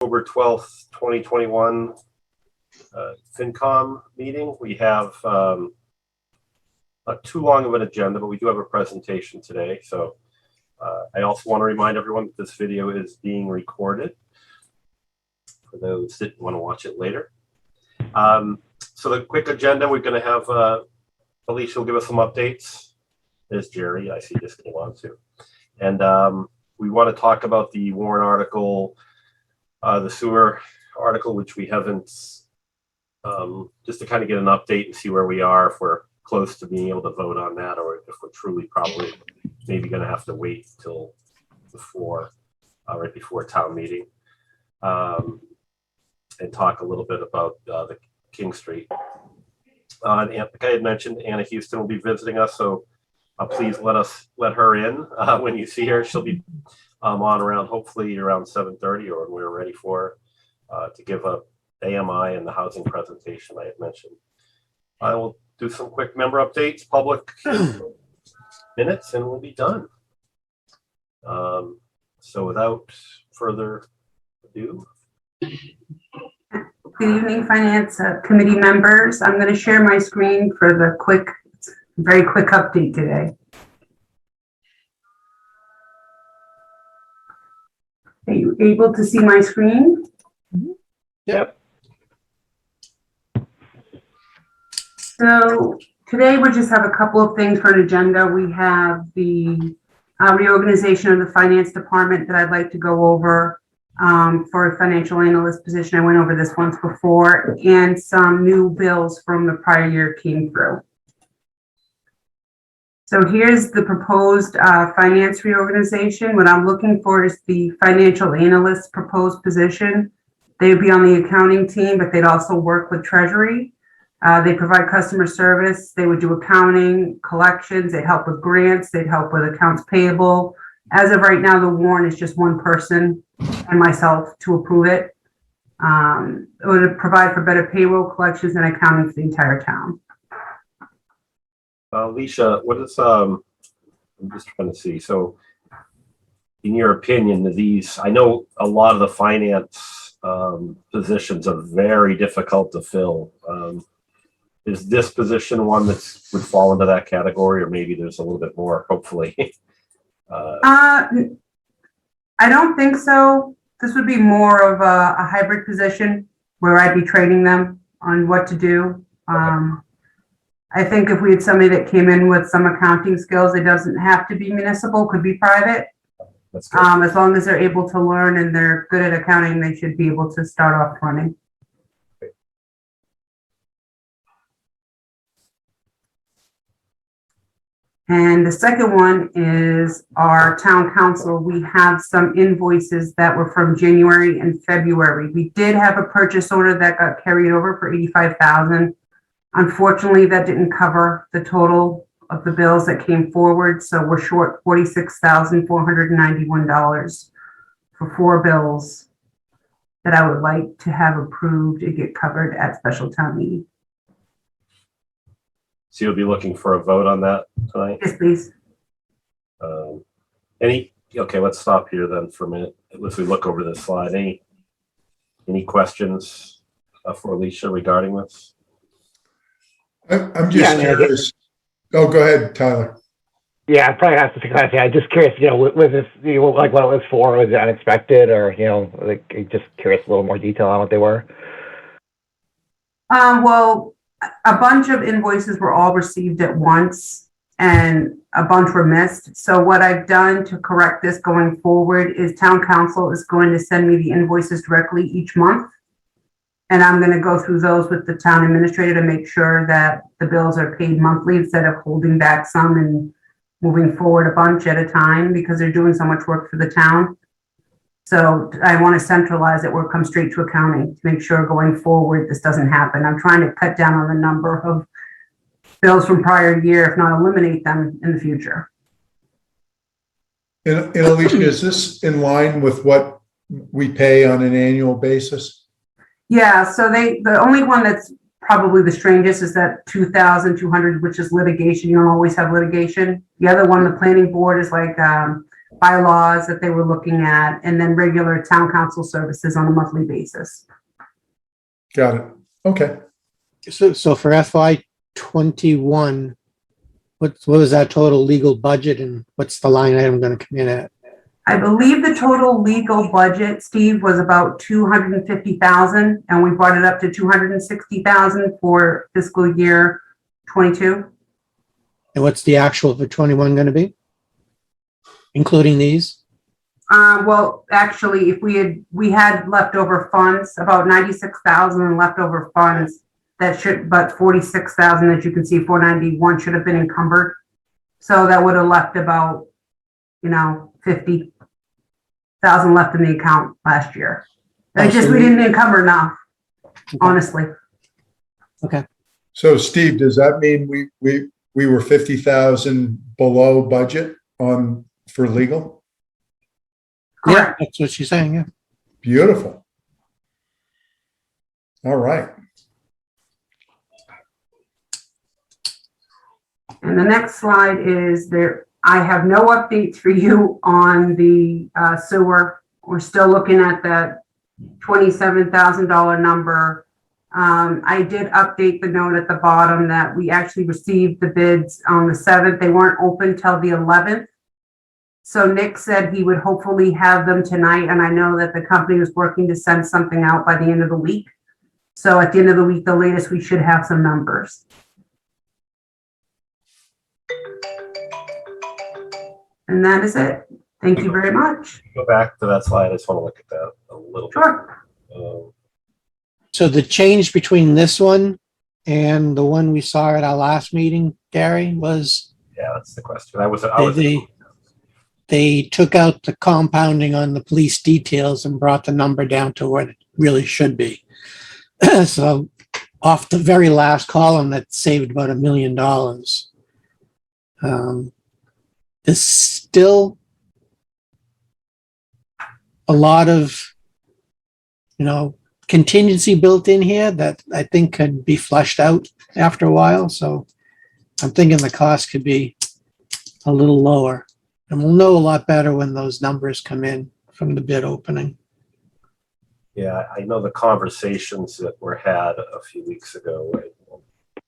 October 12th, 2021 Fincom meeting. We have not too long of an agenda, but we do have a presentation today. So I also want to remind everyone that this video is being recorded for those that want to watch it later. So the quick agenda, we're going to have Alicia will give us some updates. There's Jerry, I see this came on too. And we want to talk about the warrant article, the sewer article, which we haven't, just to kind of get an update and see where we are, if we're close to being able to vote on that, or if we're truly probably maybe going to have to wait till before, right before town meeting, and talk a little bit about the King Street. Like I had mentioned, Anna Houston will be visiting us, so please let her in when you see her. She'll be on around, hopefully around 7:30, or when we're ready for her, to give a AMI and the housing presentation I had mentioned. I will do some quick member updates, public minutes, and we'll be done. So without further ado. Good evening, Finance Committee members. I'm going to share my screen for the very quick update today. Are you able to see my screen? Yep. So today we just have a couple of things for an agenda. We have the reorganization of the finance department that I'd like to go over for a financial analyst position. I went over this once before, and some new bills from the prior year came through. So here's the proposed finance reorganization. What I'm looking for is the financial analyst proposed position. They'd be on the accounting team, but they'd also work with Treasury. They provide customer service. They would do accounting, collections. They'd help with grants. They'd help with accounts payable. As of right now, the warrant is just one person and myself to approve it. It would provide for better payroll, collections, and accounting for the entire town. Alicia, what is, I'm just trying to see. So in your opinion, these, I know a lot of the finance positions are very difficult to fill. Is this position one that would fall into that category, or maybe there's a little bit more, hopefully? I don't think so. This would be more of a hybrid position where I'd be training them on what to do. I think if we had somebody that came in with some accounting skills, it doesn't have to be municipal, could be private. That's good. As long as they're able to learn and they're good at accounting, they should be able to start off running. And the second one is our town council. We have some invoices that were from January and February. We did have a purchase order that got carried over for $85,000. Unfortunately, that didn't cover the total of the bills that came forward, so we're short $46,491 for 4 bills that I would like to have approved and get covered at special town meeting. So you'll be looking for a vote on that tonight? Yes, please. Okay, let's stop here then for a minute. As we look over this slide, any questions for Alicia regarding this? I'm just curious. Oh, go ahead, Tyler. Yeah, I probably have to think about it. I'm just curious, with this, like what it was for, was it unexpected, or, like, just curious a little more detail on what they were? Well, a bunch of invoices were all received at once and a bunch were missed. So what I've done to correct this going forward is town council is going to send me the invoices directly each month. And I'm going to go through those with the town administrator to make sure that the bills are paid monthly instead of holding back some and moving forward a bunch at a time, because they're doing so much work for the town. So I want to centralize it where it comes straight to accounting to make sure going forward this doesn't happen. I'm trying to cut down on the number of bills from prior year, if not eliminate them in the future. And Alicia, is this in line with what we pay on an annual basis? Yeah, so the only one that's probably the strangest is that $2,200, which is litigation. You don't always have litigation. The other one, the planning board, is like bylaws that they were looking at, and then regular town council services on a monthly basis. Got it. Okay. So for FY 21, what was that total legal budget and what's the line item going to come in at? I believe the total legal budget, Steve, was about 250,000, and we brought it up to 260,000 for fiscal year 22. And what's the actual for 21 going to be? Including these? Well, actually, if we had leftover funds, about 96,000 in leftover funds that should, but 46,000, as you can see, 491 should have been encumbered. So that would have left about, 50,000 left in the account last year. Oh, so We didn't encumber enough, honestly. Okay. So Steve, does that mean we were 50,000 below budget for legal? Yeah, Correct. that's what she's saying. Yeah. Beautiful. All right. And the next slide is there. I have no updates for you on the sewer. We're still looking at that $27,000 number. I did update the note at the bottom that we actually received the bids on the 7th. They weren't open till the 11th. So Nick said he would hopefully have them tonight, and I know that the company was working to send something out by the end of the week. So at the end of the week, the latest, we should have some numbers. And that is it. Thank you very much. Go back to that slide. I just want to look at that a little Sure. bit. So the change between this one and the one we saw at our last meeting, Gary, was Yeah, that's the question. they took out the compounding on the police details and brought the number down to what it really should be. So off the very last column, that saved about $1 million. There's still a lot of, contingency built in here that I think could be flushed out after a while. So I'm thinking the cost could be a little lower. And we'll know a lot better when those numbers come in from the bid opening. Yeah, I know the conversations that were had a few weeks ago.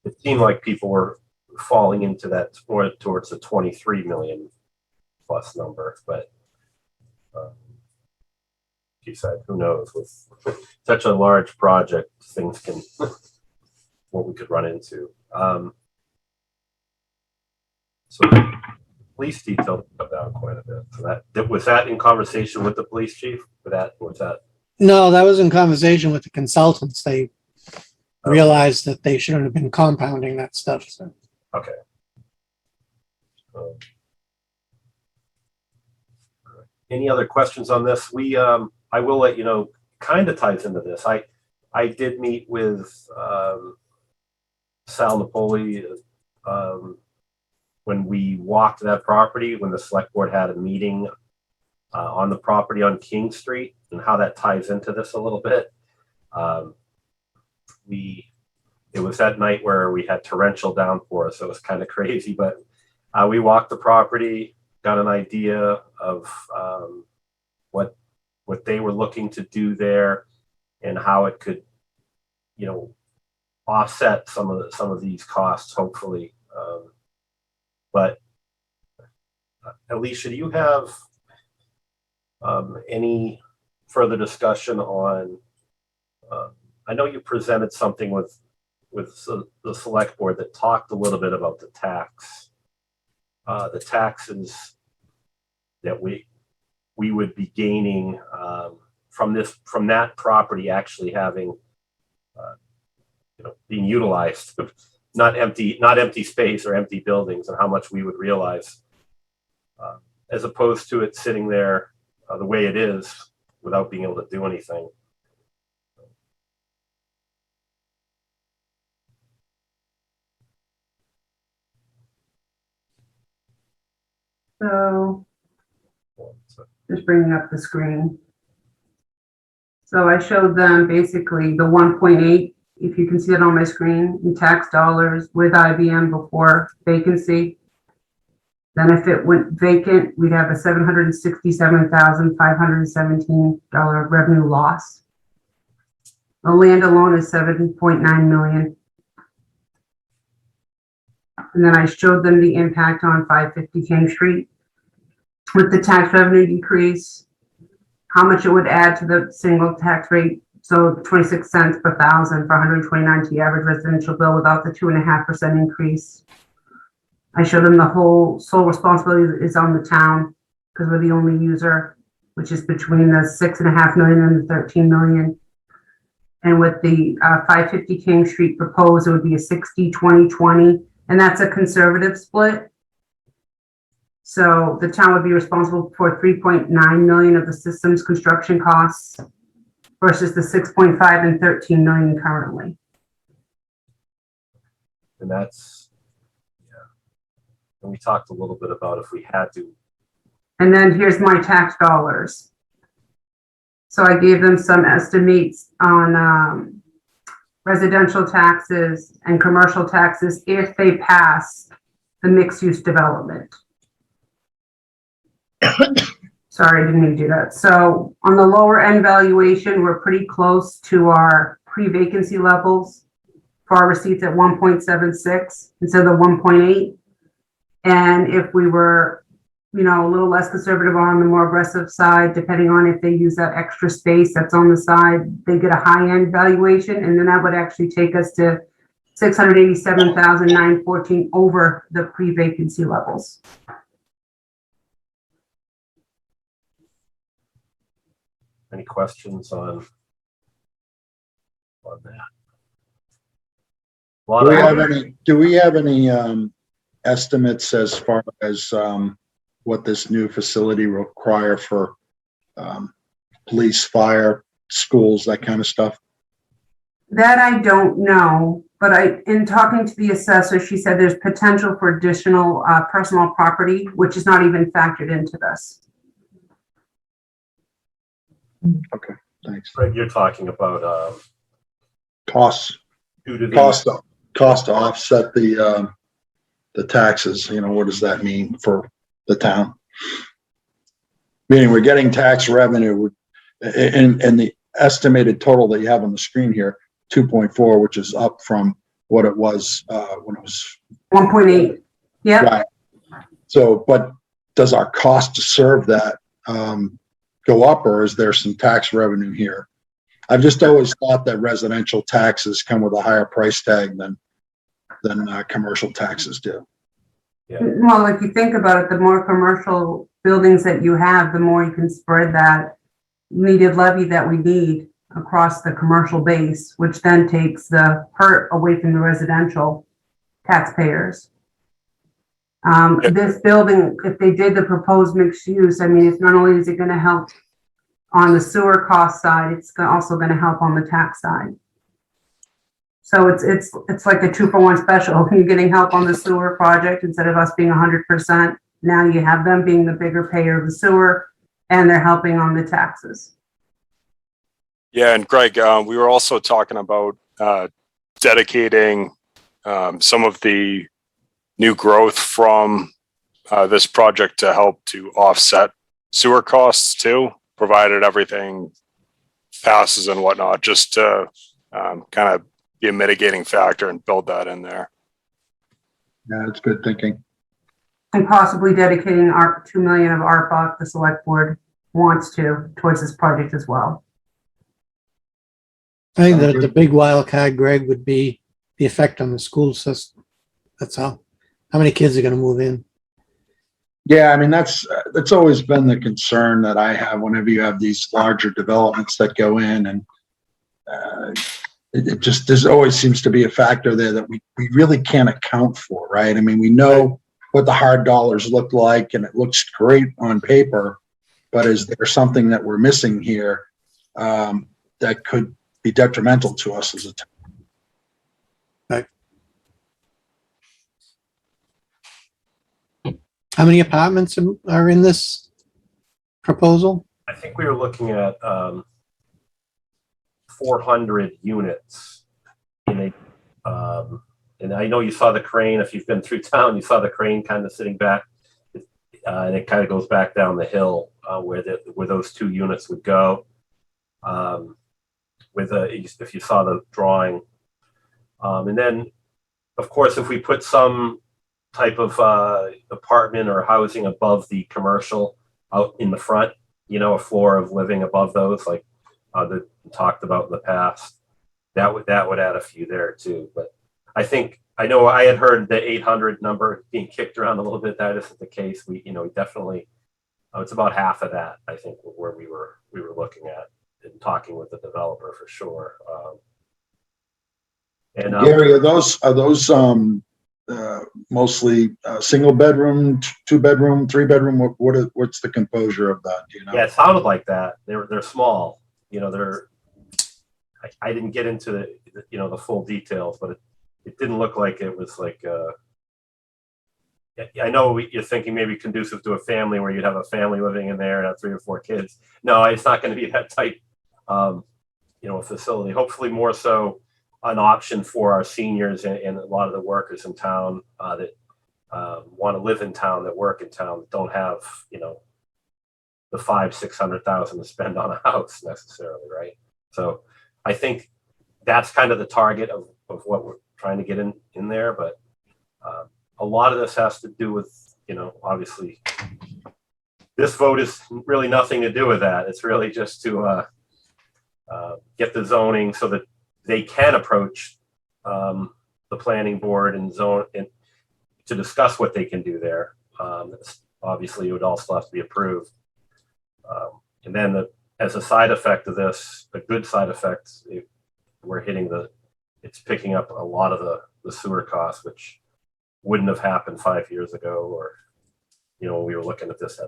It seemed like people were falling into that towards the 23 million plus number, but he said, who knows, with such a large project, things can, what we could run into. So police detail cut down quite a bit. So was that in conversation with the police chief? Was that? No, that was in conversation with the consultants. They realized that they shouldn't have been compounding that stuff. So. Okay. Any other questions on this? I will let you know, kind of ties into this. I did meet with Sal Napoli when we walked that property, when the select board had a meeting on the property on King Street, and how that ties into this a little bit. It was that night where we had torrential downpour, so it was kind of crazy, but we walked the property, got an idea of what they were looking to do there and how it could, offset some of these costs, hopefully. But Alicia, do you have any further discussion on, I know you presented something with the select board that talked a little bit about the taxes that we would be gaining from that property actually having being utilized, not empty space or empty buildings, and how much we would realize as opposed to it sitting there the way it is without being able to do anything. So just bringing up the screen. So I showed them basically the 1.8, if you can see it on my screen, in tax dollars with IBM before vacancy. Then if it went vacant, we'd have a $767,517 revenue loss. The land alone is 7.9 million. And then I showed them the impact on 550 King Street with the tax revenue decrease, how much it would add to the single tax rate. So 26 cents per thousand for 129 to the average residential bill without the 2.5% increase. I showed them the whole sole responsibility is on the town because we're the only user, which is between the 6.5 million and the 13 million. And with the 550 King Street proposed, it would be a 60-20-20, and that's a conservative split. So the town would be responsible for 3.9 million of the system's construction costs versus the 6.5 and 13 million currently. And that's, yeah. And we talked a little bit about if we had to. And then here's my tax dollars. So I gave them some estimates on residential taxes and commercial taxes if they pass the mixed-use development. Sorry, I didn't mean to do that. So on the lower end valuation, we're pretty close to our pre-vacancy levels for our receipts at 1.76 instead of the 1.8. And if we were, a little less conservative on the more aggressive side, depending on if they use that extra space that's on the side, they get a high-end valuation, and then that would actually take us to 687,914 over the pre-vacancy levels. Any questions on that? Do we have any estimates as far as what this new facility will require for police, fire, schools, that kind of stuff? That I don't know, but in talking to the assessor, she said there's potential for additional personal property, which is not even factored into this. Okay, thanks. Greg, you're talking about Costs, due to the cost to offset the taxes. What does that mean for the town? Meaning we're getting tax revenue and the estimated total that you have on the screen here, 2.4, which is up from what it was when it was 1.8. Yeah. Right. So, but does our cost to serve that go up, or is there some tax revenue here? I've just always thought that residential taxes come with a higher price tag than commercial taxes do. Yeah. Well, if you think about it, the more commercial buildings that you have, the more you can spread that needed levy that we need across the commercial base, which then takes the hurt away from the residential taxpayers. This building, if they did the proposed mixed use, it's not only is it going to help on the sewer cost side, it's also going to help on the tax side. So it's like a 2-for-1 special. You're getting help on the sewer project instead of us being 100%. Now you have them being the bigger payer of the sewer, and they're helping on the taxes. Yeah, and Greg, we were also talking about dedicating some of the new growth from this project to help to offset sewer costs too, provided everything passes and whatnot, just to kind of be a mitigating factor and build that in there. Yeah, that's good thinking. And possibly dedicating our 2 million of ARPA, if the select board wants to, towards this project as well. I think that the big wild card, Greg, would be the effect on the school system. That's all. How many kids are going to move in? Yeah, that's always been the concern that I have whenever you have these larger developments that go in, and it just, there's always seems to be a factor there that we really can't account for, right? We know what the hard dollars look like, and it looks great on paper, but is there something that we're missing here that could be detrimental to us as a town? Right. How many apartments are in this proposal? I think we were looking at 400 units in a, and I know you saw the crane. If you've been through town, you saw the crane kind of sitting back. and it kind of goes back down the hill where those two units would go. If you saw the drawing, and then of course if we put some type of apartment or housing above the commercial out in the front, a floor of living above those, like that talked about in the past, that would add a few there too. But I know I had heard the 800 number being kicked around a little bit. That isn't the case. We definitely, it's about half of that, I think, where we were looking at and talking with the developer for sure. Gary, are those mostly single bedroom, 2-bedroom, 3-bedroom? What's the composure of that? Do you know? Yeah, it sounded like that. They're small. I didn't get into the full details, but it didn't look like it was like. I know you're thinking maybe conducive to a family where you'd have a family living in there and have 3 or 4 kids. No, it's not going to be that type. A facility. Hopefully, more so an option for our seniors and a lot of the workers in town that want to live in town, that work in town, that don't have the $500,000-600,000 to spend on a house necessarily, right? So I think that's kind of the target of what we're trying to get in there. But a lot of this has to do with, obviously this vote is really nothing to do with that. It's really just to get the zoning so that they can approach the planning board and zone and to discuss what they can do there. Obviously, it would also have to be approved. And then as a side effect of this, a good side effect, it's picking up a lot of the sewer costs, which wouldn't have happened 5 years ago, or when we were looking at this.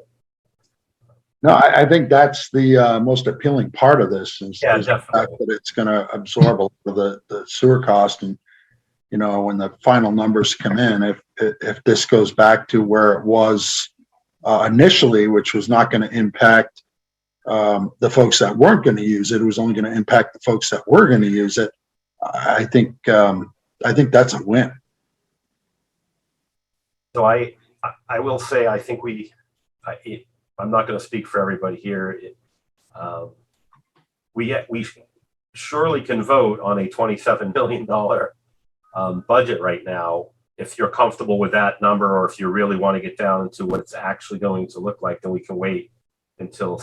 No, I think that's the most appealing part of this is the fact that it's going to absorb a lot of the sewer cost. And when the final numbers come in, if this goes back to where it was initially, which was not going to impact the folks that weren't going to use it, it was only going to impact the folks that were going to use it. I think that's a win. So I will say, I think I'm not going to speak for everybody here. We surely can vote on a $27 million budget right now. If you're comfortable with that number, or if you really want to get down into what it's actually going to look like, then we can wait until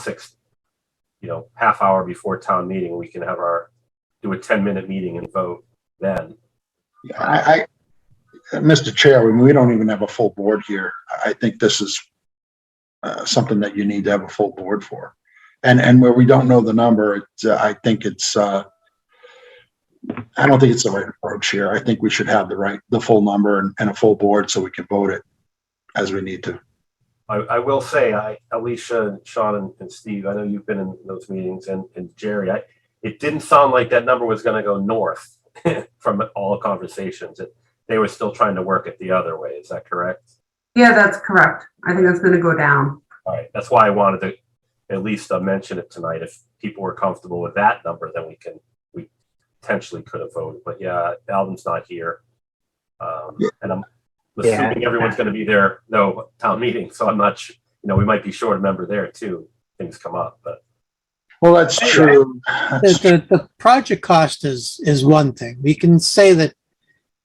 half hour before town meeting. We can do a 10-minute meeting and vote then. Mr. Chair, we don't even have a full board here. I think this is something that you need to have a full board for. And where we don't know the number, I don't think it's the right approach here. I think we should have the full number and a full board so we can vote it as we need to. I will say, Alicia, Sean, and Steve, I know you've been in those meetings, and Jerry, it didn't sound like that number was going to go north from all conversations. They were still trying to work it the other way. Is that correct? Yeah, that's correct. I think that's going to go down. All right. That's why I wanted to at least mention it tonight. If people were comfortable with that number, then we potentially could have voted. But yeah, Alvin's not here. And I'm assuming everyone's going to be there, town meeting. So I'm not, we might be short a member there too. Things come up, but. Well, that's true. The project cost is one thing. We can say that,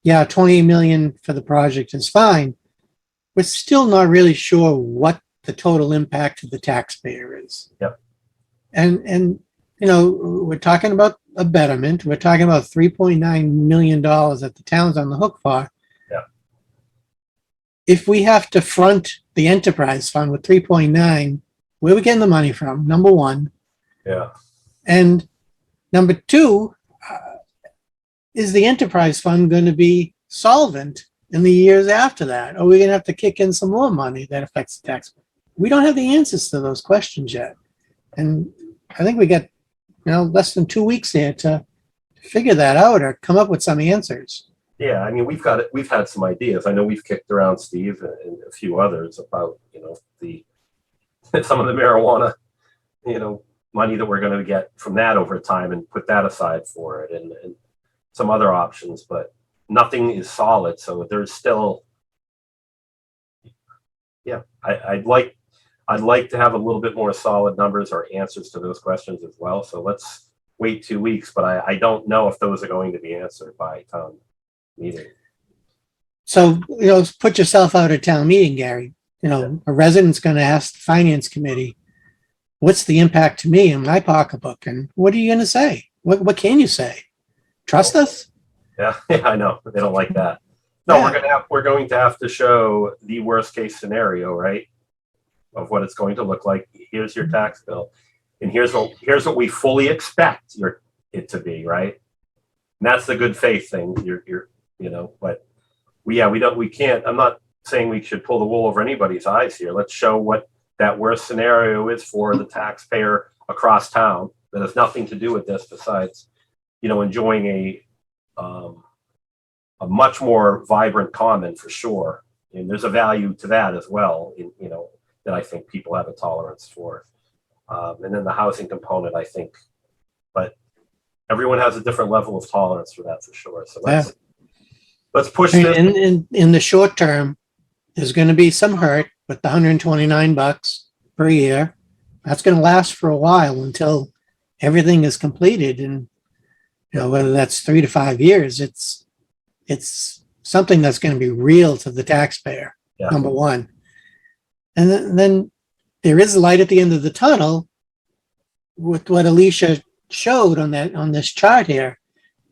yeah, 20 million for the project is fine. We're still not really sure what the total impact to the taxpayer is. Yep. And we're talking about a betterment. We're talking about $3.9 million that the town's on the hook for. Yeah. If we have to front the enterprise fund with 3.9, where are we getting the money from? Number one. Yeah. And number two, is the enterprise fund going to be solvent in the years after that? Or are we going to have to kick in some more money that affects the tax? We don't have the answers to those questions yet. And I think we got, less than 2 weeks here to figure that out or come up with some answers. Yeah. I mean, we've had some ideas. I know we've kicked around Steve and a few others about, some of the marijuana, money that we're going to get from that over time and put that aside for it and some other options, but nothing is solid. So there's still, I'd like to have a little bit more solid numbers or answers to those questions as well. So let's wait 2 weeks, but I don't know if those are going to be answered by town meeting. So, put yourself out at town meeting, Gary. A resident's going to ask the finance committee, what's the impact to me in my pocketbook? And what are you going to say? What can you say? Trust us? Yeah, I know. They don't like that. No, Yeah. we're going to have to show the worst case scenario, right? Of what it's going to look like. Here's your tax bill. And here's what we fully expect it to be, right? And that's the good faith thing. But we can't, I'm not saying we should pull the wool over anybody's eyes here. Let's show what that worst scenario is for the taxpayer across town that has nothing to do with this besides, enjoying a much more vibrant common for sure. And there's a value to that as well, that I think people have a tolerance for. And then the housing component, I think, but everyone has a different level of tolerance for that for sure. So let's push this. In the short term, there's going to be some hurt with the $129 per year. That's going to last for a while until everything is completed. And, whether that's 3 to 5 years, it's something that's going to be real to the taxpayer, number one. And then there is light at the end of the tunnel with what Alicia showed on this chart here,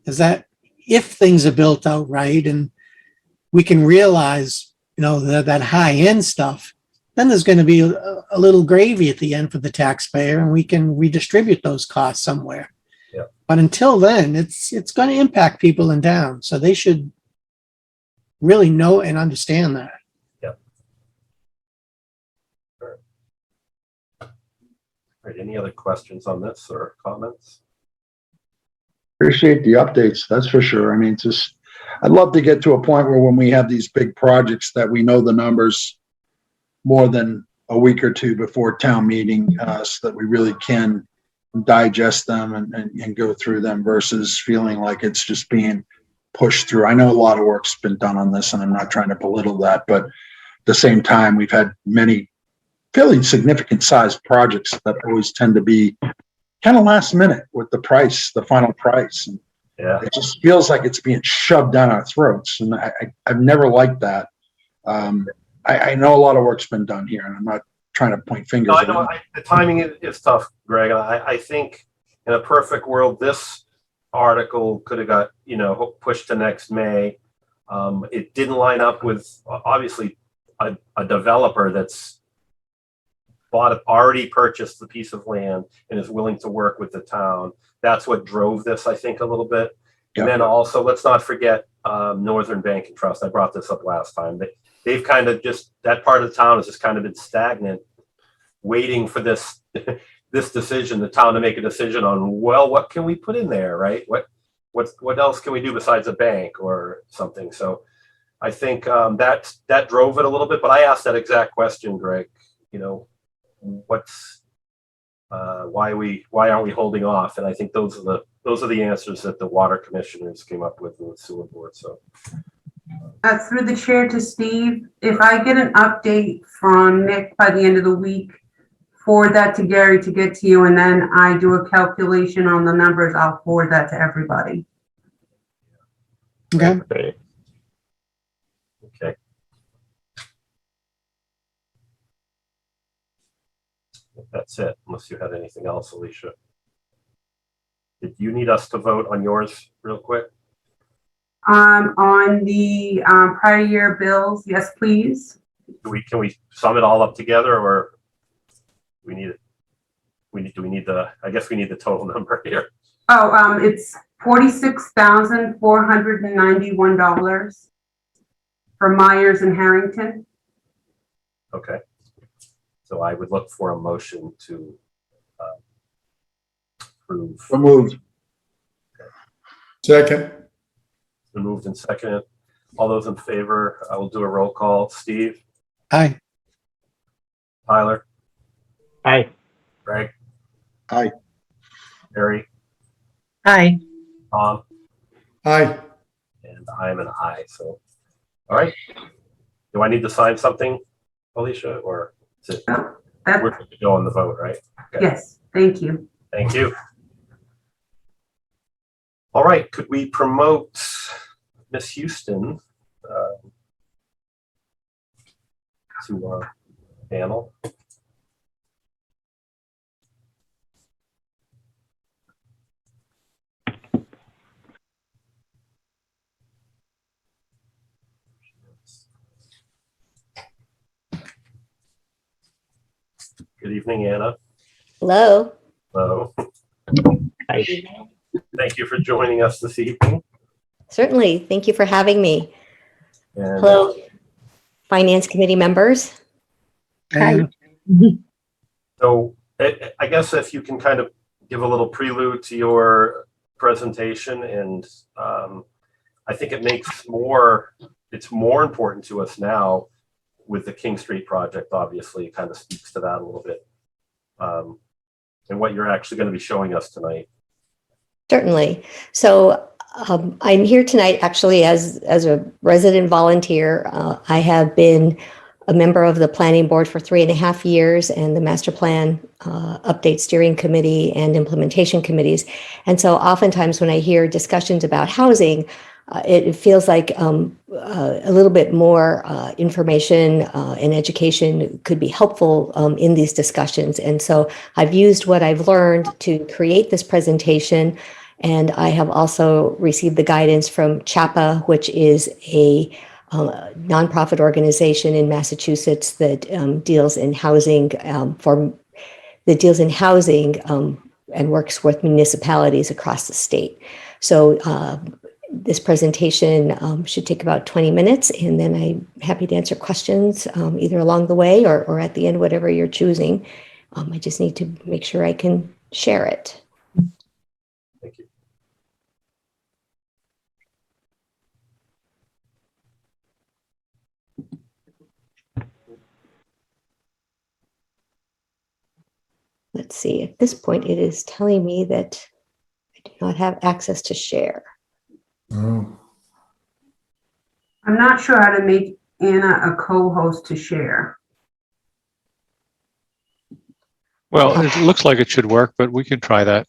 is that if things are built out right and we can realize, that high end stuff, then there's going to be a little gravy at the end for the taxpayer and we can redistribute those costs somewhere. Yeah. But until then, it's going to impact people in town. So they should really know and understand that. All right, any other questions on this or comments? Appreciate the updates, that's for sure. I mean, I'd love to get to a point where when we have these big projects that we know the numbers more than a week or two before town meeting, so that we really can digest them and go through them versus feeling like it's just being pushed through. I know a lot of work's been done on this and I'm not trying to belittle that, but at the same time, we've had many fairly significant sized projects that always tend to be kind of last minute with the final price. And it just feels like it's being shoved down our throats. And I've never liked that. I know a lot of work's been done here and I'm not trying to point fingers. No, I know the timing is tough, Greg. I think in a perfect world, this article could have got, pushed to next May. It didn't line up with obviously a developer that's already purchased the piece of land and is willing to work with the town. That's what drove this, I think, a little bit. And then also, let's not forget Northern Bank and Trust. I brought this up last time. They've kind of that part of the town has just kind of been stagnant, waiting for this decision, the town to make a decision on, well, what can we put in there, right? What else can we do besides a bank or something? So I think that drove it a little bit. But I asked that exact question, Greg. Why aren't we holding off? And I think those are the answers that the water commissioners came up with in the sewer board. So through the chair to Steve, if I get an update from Nick by the end of the week, forward that to Gary to get to you, and then I do a calculation on the numbers, I'll forward that to everybody. Okay. Great. okay. That's it, unless you had anything else, Alicia. Did you need us to vote on yours real quick? On the prior year bills, yes, please. Can we sum it all up together, or we need it? Do we need the? I guess we need the total number here. Oh, it's $46,491 for Myers and Harrington. Okay. So I would look for a motion to approve. Removed. Second, Been moved and seconded. All those in favor, I will do a roll call. Steve, Aye. Tyler, Aye. Greg, Aye. Harry, Aye. Tom, aye. and I am an aye. So, all right. Do I need to sign something Alicia, or is it, That, we're going to go on the vote, right? Okay. yes, thank you. Thank you. All right, could we promote Miss Houston to our panel? Good evening, Anna. Hello. Hello. Hi. Thank you for joining us this evening. Certainly. Thank you for having me. And Hello, Finance Committee members. And so I guess if you can kind of give a little prelude to your presentation, and I think it's more important to us now with the King Street project. Obviously, it kind of speaks to that a little bit, and what you're actually going to be showing us tonight. Certainly. So I'm here tonight actually as a resident volunteer. I have been a member of the planning board for 3.5 years and the master plan update steering committee and implementation committees. And so oftentimes when I hear discussions about housing, it feels like a little bit more information and education could be helpful in these discussions. And so I've used what I've learned to create this presentation. And I have also received the guidance from CHAPA, which is a nonprofit organization in Massachusetts that deals in housing and works with municipalities across the state. So this presentation should take about 20 minutes, and then I'm happy to answer questions either along the way or at the end, whatever you're choosing. I just need to make sure I can share it. Thank you. Let's see, at this point, it is telling me that I do not have access to share. Oh, I'm not sure how to make Anna a co-host to share. Well, it looks like it should work, but we can try that.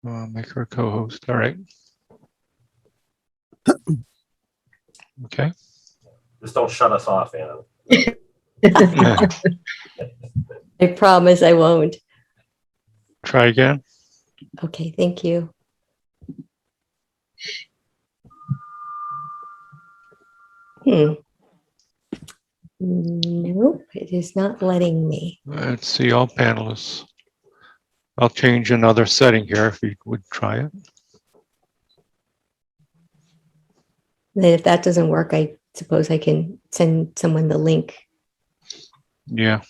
Make her a co-host. All right. Okay. Just don't shut us off, Anna. I promise I won't. Try again. Okay, thank you. Nope, it is not letting me. Let's see all panelists. I'll change another setting here if you would try it. Then if that doesn't work, I suppose I can send someone the link. Yeah.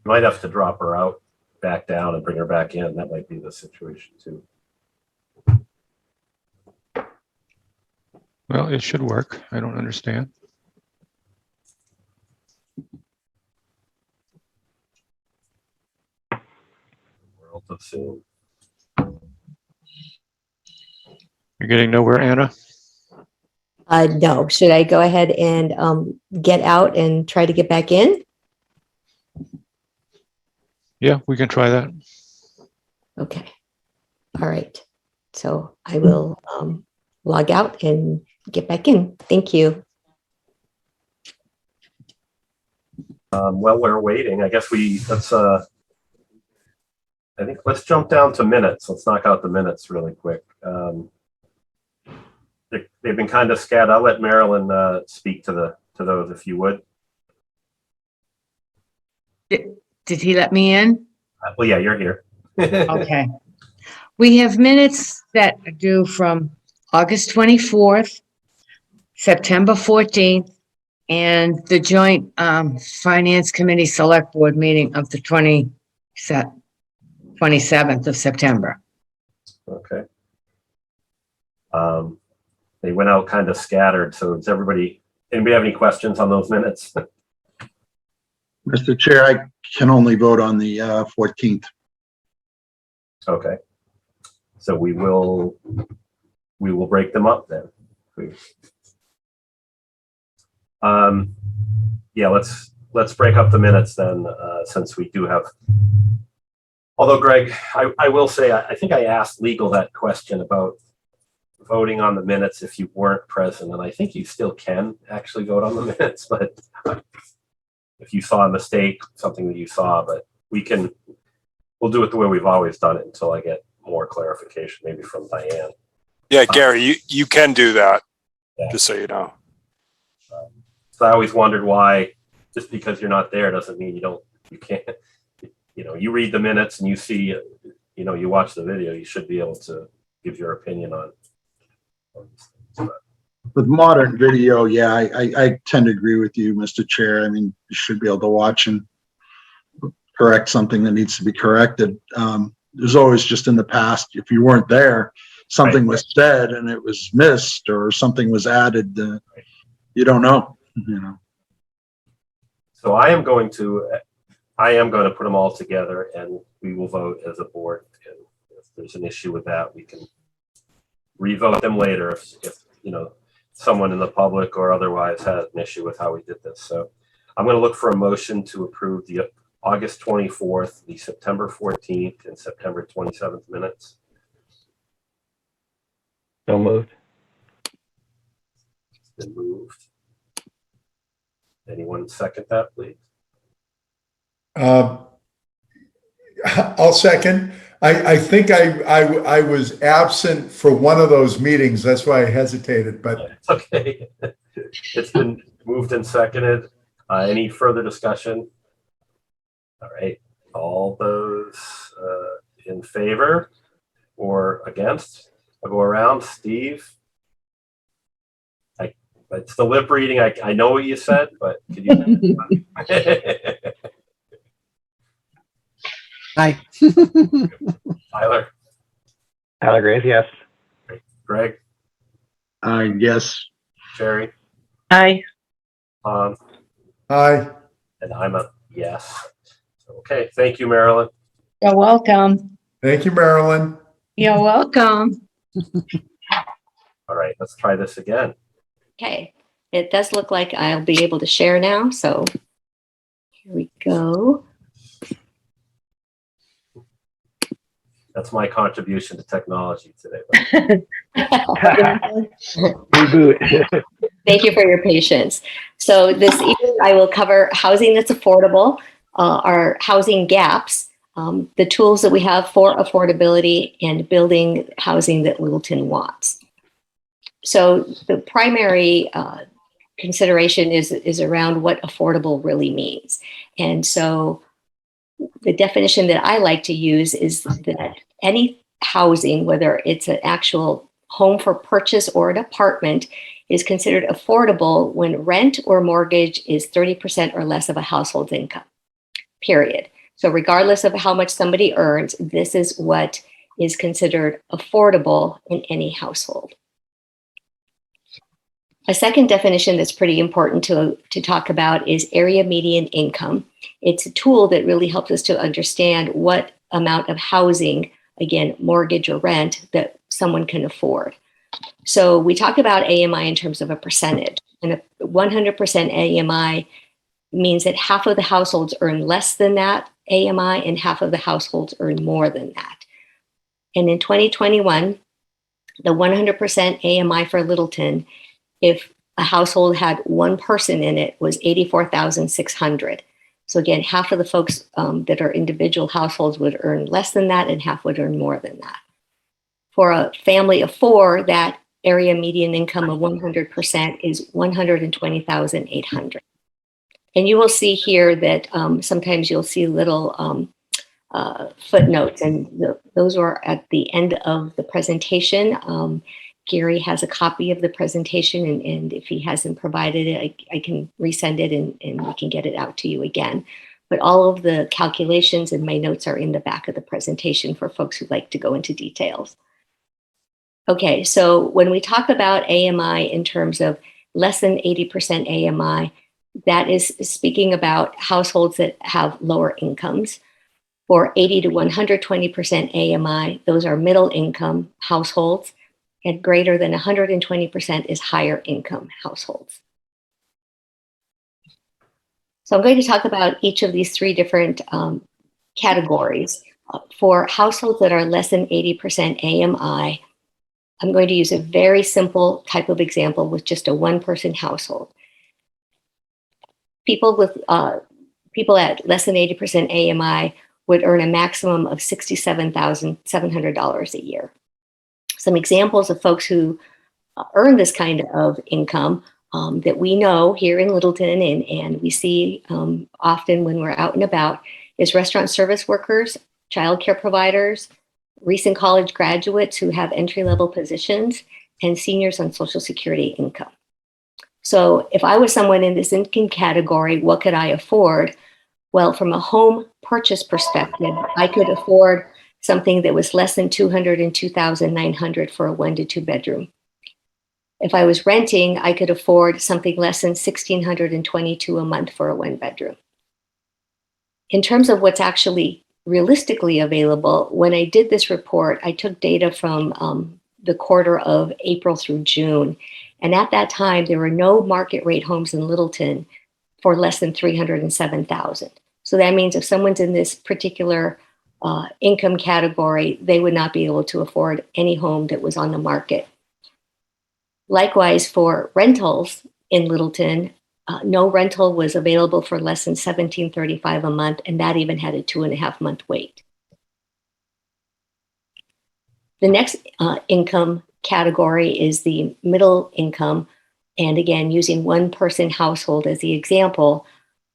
You might have to drop her out, back down, and bring her back in. That might be the situation too. Well, it should work. I don't understand. World of Zoom. You're getting nowhere, Anna? No, should I go ahead and get out and try to get back in? Yeah, we can try that. Okay. All right. So I will log out and get back in. Thank you. While we're waiting, I guess let's jump down to minutes. Let's knock out the minutes really quick. They've been kind of scattered. I'll let Marilyn speak to those if you would. Did he let me in? Well, yeah, you're here. Okay. We have minutes that are due from August 24th, September 14th, and the joint Finance Committee Select Board meeting of the 27th of September. Okay. They went out kind of scattered. So does anybody have any questions on those minutes? Mr. Chair, I can only vote on the 14th. Okay. So we will break them up then. yeah, let's break up the minutes then, since we do have. Although, Greg, I will say, I think I asked legal that question about voting on the minutes if you weren't present, and I think you still can actually vote on the minutes, but if you saw a mistake, something that you saw, but we'll do it the way we've always done it until I get more clarification, maybe from Diane. Yeah, Gary, you can do that, Yeah. just so you know. So I always wondered why, just because you're not there doesn't mean you can't, you read the minutes and you see, you watch the video, you should be able to give your opinion on. With modern video, yeah, I tend to agree with you, Mr. Chair. I mean, you should be able to watch and correct something that needs to be corrected. There's always just in the past, if you weren't there, something Right. was said and it was missed or something was added, you don't know, So I am going to put them all together and we will vote as a board. And if there's an issue with that, we can revote them later if someone in the public or otherwise has an issue with how we did this. So I'm going to look for a motion to approve the August 24th, the September 14th, and September 27th minutes. So moved. Been moved. Anyone second that, please? I'll second. I think I was absent for one of those meetings. That's why I hesitated, but It's okay. It's been moved and seconded. Any further discussion? All right. All those in favor or against? I'll go around. Steve? It's the lip reading. I know what you said, but could you? Aye. Tyler? Tyler agrees, yes. Greg? I guess. Jerry? Aye. aye. And I'm a yes. Okay. Thank you, Marilyn. You're welcome. Thank you, Marilyn. You're welcome. All right. Let's try this again. Okay, it does look like I'll be able to share now, so here we go. That's my contribution to technology today. Reboot. Thank you for your patience. So this evening I will cover housing that's affordable, our housing gaps, the tools that we have for affordability, and building housing that Littleton wants. So the primary consideration is around what affordable really means. And so the definition that I like to use is that any housing, whether it's an actual home for purchase or an apartment, is considered affordable when rent or mortgage is 30% or less of a household's income, period. So regardless of how much somebody earns, this is what is considered affordable in any household. A second definition that's pretty important to talk about is area median income. It's a tool that really helps us to understand what amount of housing, again, mortgage or rent, that someone can afford. So we talk about AMI in terms of a percentage, and a 100% AMI means that half of the households earn less than that AMI and half of the households earn more than that. And in 2021, the 100% AMI for Littleton, if a household had one person in it, was 84,600. So again, half of the folks that are individual households would earn less than that and half would earn more than that. For a family of four, that area median income of 100% is 120,800. And you will see here that sometimes you'll see little footnotes, and those are at the end of the presentation. Gary has a copy of the presentation, and if he hasn't provided it, I can resend it and we can get it out to you again. But all of the calculations and my notes are in the back of the presentation for folks who'd like to go into details. Okay, so when we talk about AMI in terms of less than 80% AMI, that is speaking about households that have lower incomes. For 80 to 120% AMI, those are middle income households. And greater than 120% is higher income households. So I'm going to talk about each of these three different categories. For households that are less than 80% AMI, I'm going to use a very simple type of example with just a one-person household. People at less than 80% AMI would earn a maximum of $67,700 a year. Some examples of folks who earn this kind of income that we know here in Littleton and we see often when we're out and about is restaurant service workers, childcare providers, recent college graduates who have entry-level positions, and seniors on Social Security income. So if I was someone in this income category, what could I afford? Well, from a home purchase perspective, I could afford something that was less than $202,900 for a 1 to 2 bedroom. If I was renting, I could afford something less than $1,622 a month for a 1 bedroom. In terms of what's actually realistically available, when I did this report, I took data from the quarter of April through June. And at that time, there were no market rate homes in Littleton for less than $307,000. So that means if someone's in this particular income category, they would not be able to afford any home that was on the market. Likewise, for rentals in Littleton, no rental was available for less than $1,735 a month, and that even had a 2.5-month wait. The next income category is the middle income. And again, using one-person household as the example,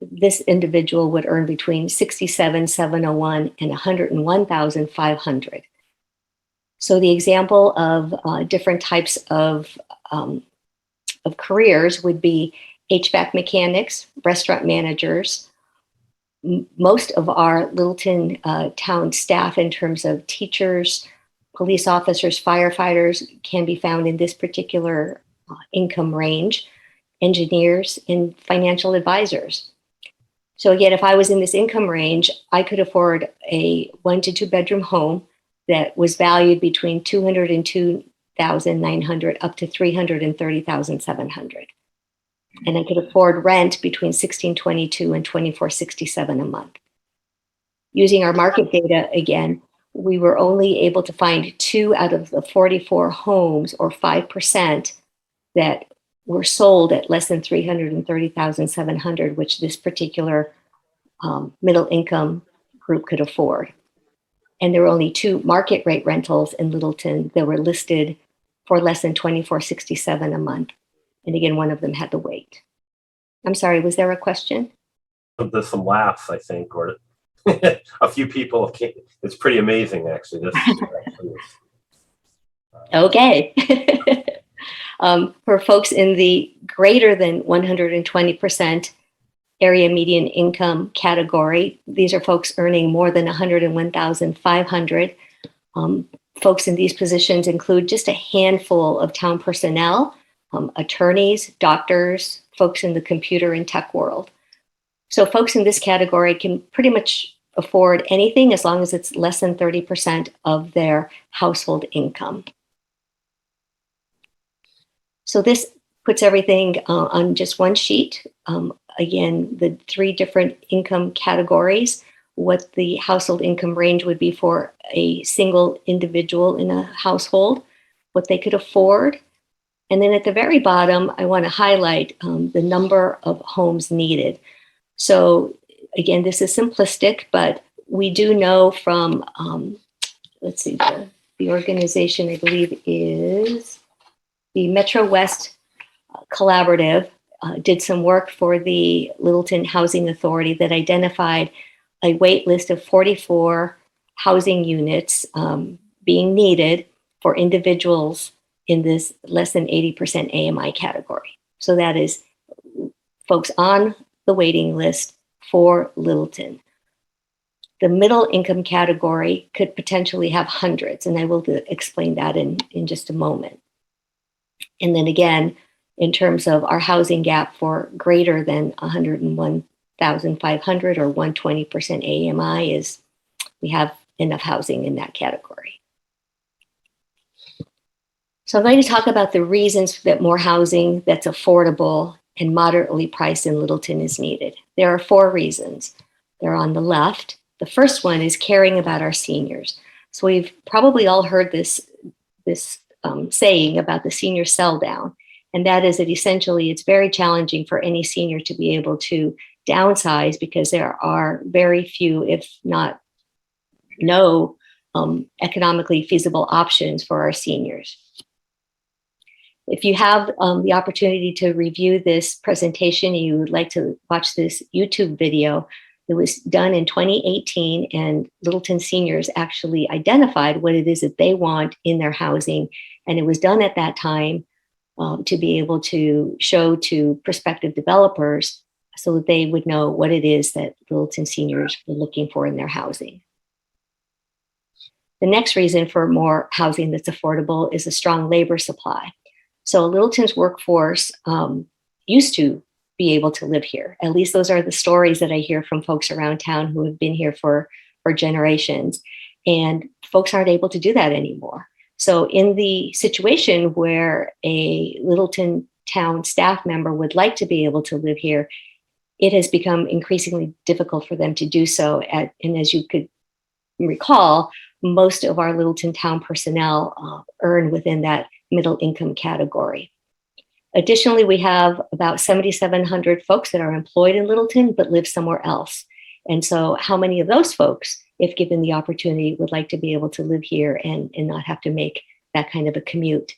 this individual would earn between $67,701 and $101,500. So the example of different types of careers would be HVAC mechanics, restaurant managers. Most of our Littleton town staff in terms of teachers, police officers, firefighters can be found in this particular income range, engineers, and financial advisors. So again, if I was in this income range, I could afford a 1 to 2 bedroom home that was valued between $202,900 up to $330,700. And I could afford rent between $1,622 and $2,467 a month. Using our market data again, we were only able to find 2 out of the 44 homes, or 5%, that were sold at less than $330,700, which this particular middle income group could afford. And there were only 2 market rate rentals in Littleton that were listed for less than $2,467 a month. And again, one of them had the wait. I'm sorry, was there a question? There's some laughs, I think, or a few people. It's pretty amazing, actually. This actually is, Okay. For folks in the greater than 120% area median income category, these are folks earning more than $101,500. Folks in these positions include just a handful of town personnel, attorneys, doctors, folks in the computer and tech world. So folks in this category can pretty much afford anything as long as it's less than 30% of their household income. So this puts everything on just one sheet. Again, the 3 different income categories, what the household income range would be for a single individual in a household, what they could afford. And then at the very bottom, I want to highlight the number of homes needed. So again, this is simplistic, but we do know from, let's see, the organization, I believe, is the Metro West Collaborative, did some work for the Littleton Housing Authority that identified a wait list of 44 housing units being needed for individuals in this less than 80% AMI category. So that is folks on the waiting list for Littleton. The middle income category could potentially have hundreds, and I will explain that in just a moment. And then again, in terms of our housing gap for greater than 101,500 or 120% AMI is we have enough housing in that category. So I'm going to talk about the reasons that more housing that's affordable and moderately priced in Littleton is needed. There are 4 reasons. They're on the left. The first one is caring about our seniors. So we've probably all heard this saying about the senior sell down. And that is that essentially it's very challenging for any senior to be able to downsize because there are very few, if not no, economically feasible options for our seniors. If you have the opportunity to review this presentation, you would like to watch this YouTube video. It was done in 2018, and Littleton seniors actually identified what it is that they want in their housing. And it was done at that time to be able to show to prospective developers so that they would know what it is that Littleton seniors were looking for in their housing. The next reason for more housing that's affordable is a strong labor supply. So Littleton's workforce used to be able to live here. At least those are the stories that I hear from folks around town who have been here for generations. And folks aren't able to do that anymore. So in the situation where a Littleton town staff member would like to be able to live here, it has become increasingly difficult for them to do so. And as you could recall, most of our Littleton town personnel earn within that middle income category. Additionally, we have about 7,700 folks that are employed in Littleton but live somewhere else. And so how many of those folks, if given the opportunity, would like to be able to live here and not have to make that kind of a commute?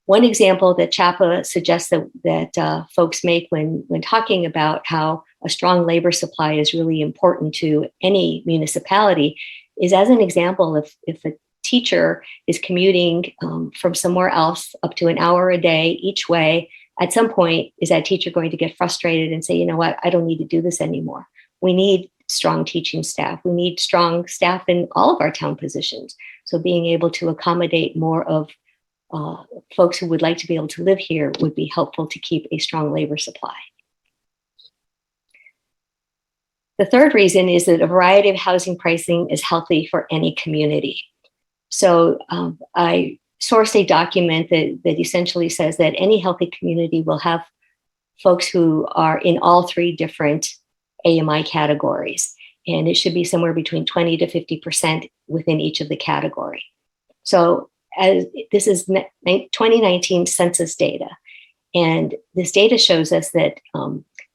One example that CHAPA suggests that folks make when talking about how a strong labor supply is really important to any municipality is, as an example, if a teacher is commuting from somewhere else up to an hour a day each way, at some point, is that teacher going to get frustrated and say, you know what, I don't need to do this anymore? We need strong teaching staff. We need strong staff in all of our town positions. So being able to accommodate more of folks who would like to be able to live here would be helpful to keep a strong labor supply. The third reason is that a variety of housing pricing is healthy for any community. So I sourced a document that essentially says that any healthy community will have folks who are in all 3 different AMI categories. And it should be somewhere between 20 to 50% within each of the category. So as this is 2019 census data. And this data shows us that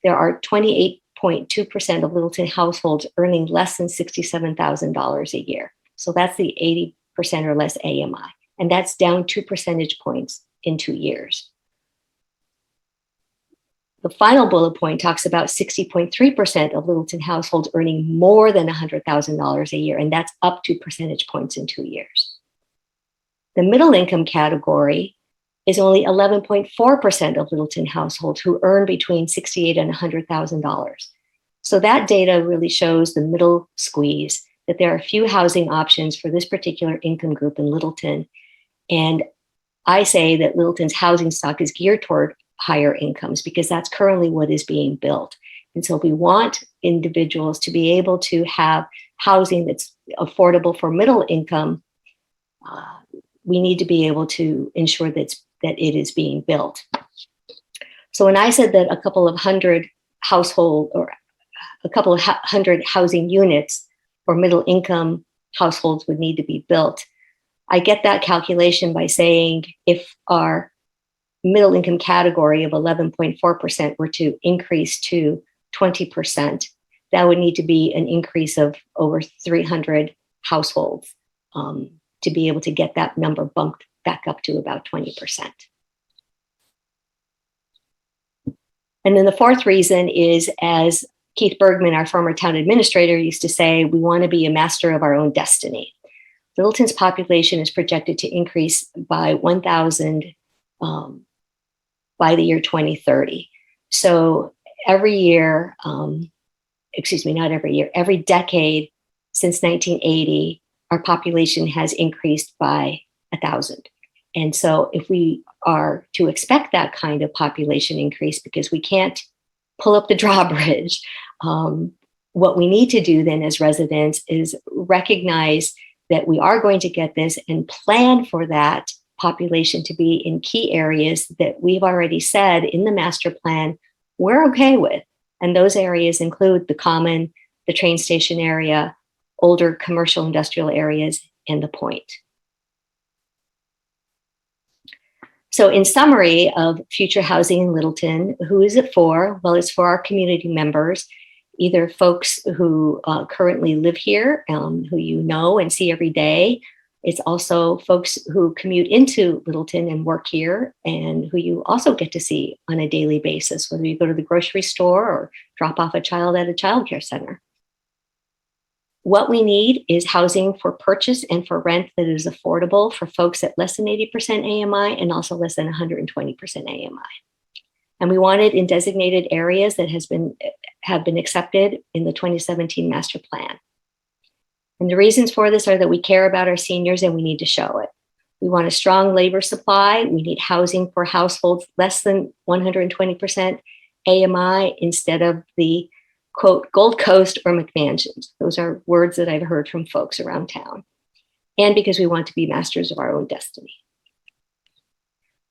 there are 28.2% of Littleton households earning less than $67,000 a year. So that's the 80% or less AMI. And that's down 2 percentage points in 2 years. The final bullet point talks about 60.3% of Littleton households earning more than $100,000 a year, and that's up 2 percentage points in 2 years. The middle income category is only 11.4% of Littleton households who earn between $68,000 and $100,000. So that data really shows the middle squeeze, that there are few housing options for this particular income group in Littleton. And I say that Littleton's housing stock is geared toward higher incomes because that's currently what is being built. And so we want individuals to be able to have housing that's affordable for middle income. We need to be able to ensure that it is being built. So when I said that a couple of hundred housing units for middle income households would need to be built, I get that calculation by saying if our middle income category of 11.4% were to increase to 20%, that would need to be an increase of over 300 households to be able to get that number bumped back up to about 20%. And then the fourth reason is, as Keith Bergman, our former town administrator, used to say, we want to be a master of our own destiny. Littleton's population is projected to increase by 1,000 by the year 2030. So every year, every decade since 1980, our population has increased by 1,000. And so if we are to expect that kind of population increase, because we can't pull up the drawbridge, what we need to do then as residents is recognize that we are going to get this and plan for that population to be in key areas that we've already said in the master plan we're okay with. And those areas include the Common, the train station area, older commercial industrial areas, and the Point. So in summary of future housing in Littleton, who is it for? Well, it's for our community members, either folks who currently live here, who you know and see every day. It's also folks who commute into Littleton and work here and who you also get to see on a daily basis, whether you go to the grocery store or drop off a child at a childcare center. What we need is housing for purchase and for rent that is affordable for folks at less than 80% AMI and also less than 120% AMI. And we want it in designated areas that have been accepted in the 2017 master plan. And the reasons for this are that we care about our seniors and we need to show it. We want a strong labor supply. We need housing for households less than 120% AMI instead of the quote, Gold Coast or McMansions. Those are words that I've heard from folks around town. And because we want to be masters of our own destiny.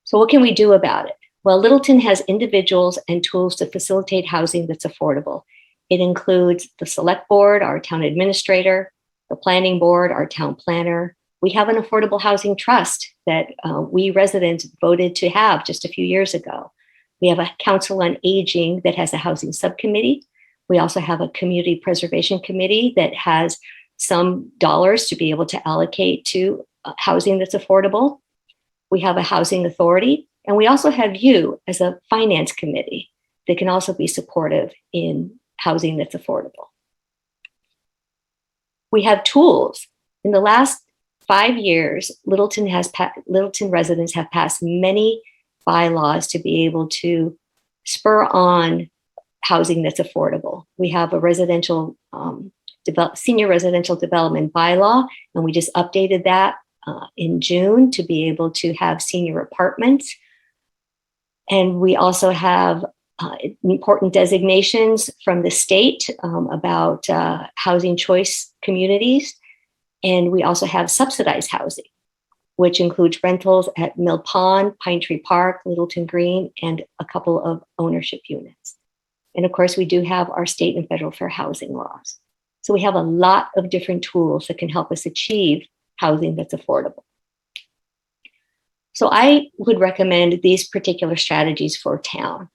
So what can we do about it? Well, Littleton has individuals and tools to facilitate housing that's affordable. It includes the select board, our town administrator, the planning board, our town planner. We have an affordable housing trust that we residents voted to have just a few years ago. We have a council on aging that has a housing subcommittee. We also have a community preservation committee that has some dollars to be able to allocate to housing that's affordable. We have a housing authority, and we also have you as a finance committee that can also be supportive in housing that's affordable. We have tools. In the last 5 years, Littleton residents have passed many bylaws to be able to spur on housing that's affordable. We have a residential, senior residential development bylaw, and we just updated that in June to be able to have senior apartments. And we also have important designations from the state about housing choice communities. And we also have subsidized housing, which includes rentals at Mill Pond, Pine Tree Park, Littleton Green, and a couple of ownership units. And of course, we do have our state and federal fair housing laws. So we have a lot of different tools that can help us achieve housing that's affordable. So I would recommend these particular strategies for town.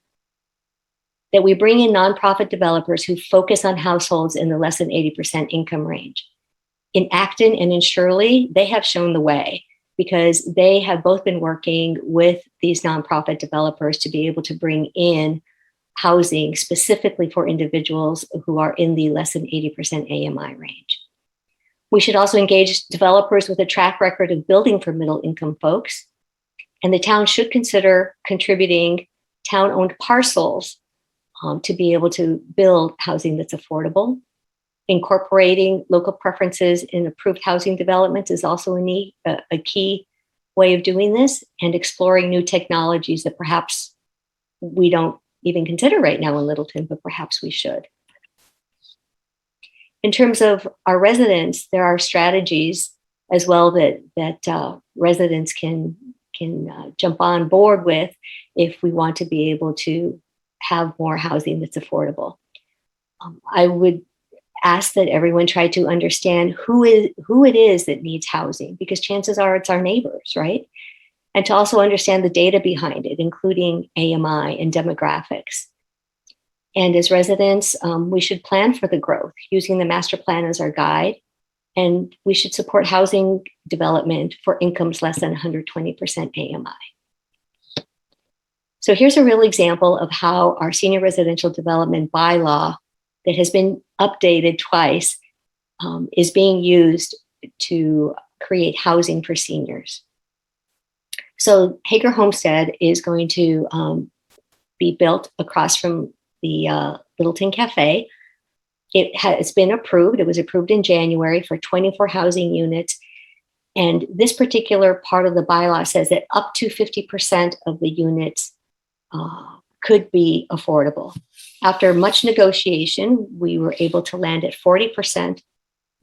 That we bring in nonprofit developers who focus on households in the less than 80% income range. In Acton and in Shirley, they have shown the way because they have both been working with these nonprofit developers to be able to bring in housing specifically for individuals who are in the less than 80% AMI range. We should also engage developers with a track record of building for middle income folks. And the town should consider contributing town-owned parcels to be able to build housing that's affordable. Incorporating local preferences in approved housing developments is also a key way of doing this, and exploring new technologies that perhaps we don't even consider right now in Littleton, but perhaps we should. In terms of our residents, there are strategies as well that residents can jump on board with if we want to be able to have more housing that's affordable. I would ask that everyone try to understand who it is that needs housing, because chances are it's our neighbors, right? And to also understand the data behind it, including AMI and demographics. And as residents, we should plan for the growth using the master plan as our guide. And we should support housing development for incomes less than 120% AMI. So here's a real example of how our senior residential development bylaw that has been updated twice is being used to create housing for seniors. So Hager Homestead is going to be built across from the Littleton Cafe. It has been approved. It was approved in January for 24 housing units. And this particular part of the bylaw says that up to 50% of the units could be affordable. After much negotiation, we were able to land at 40%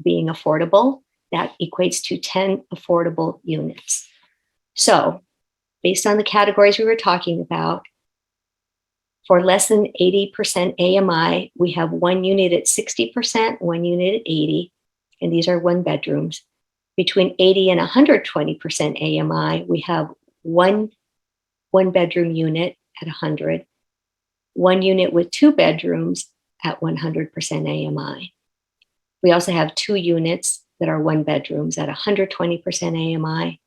being affordable. That equates to 10 affordable units. So based on the categories we were talking about, For less than 80% AMI, we have one unit at 60%, one unit at 80, and these are one bedrooms. Between 80 and 120% AMI, we have one bedroom unit at 100, one unit with two bedrooms at 100% AMI. We also have two units that are one bedrooms at 120% AMI,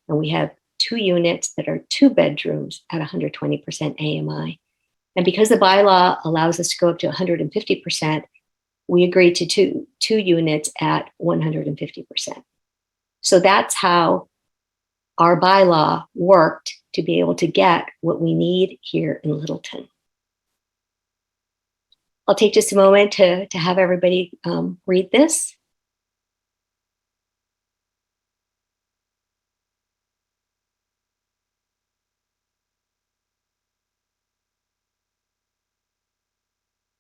and we have two units that are two bedrooms at 120% AMI. And because the bylaw allows us to go up to 150%, we agreed to two units at 150%. So that's how our bylaw worked to be able to get what we need here in Littleton. I'll take just a moment to have everybody read this.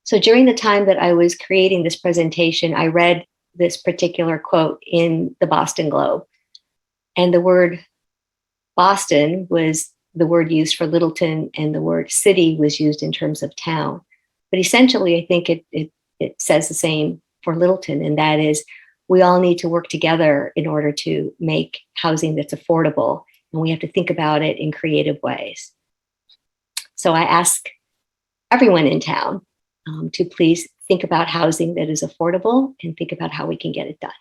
So during the time that I was creating this presentation, I read this particular quote in the Boston Globe. And the word Boston was the word used for Littleton, and the word city was used in terms of town. But essentially, I think it says the same for Littleton, and that is we all need to work together in order to make housing that's affordable, and we have to think about it in creative ways. So I ask everyone in town to please think about housing that is affordable and think about how we can get it done.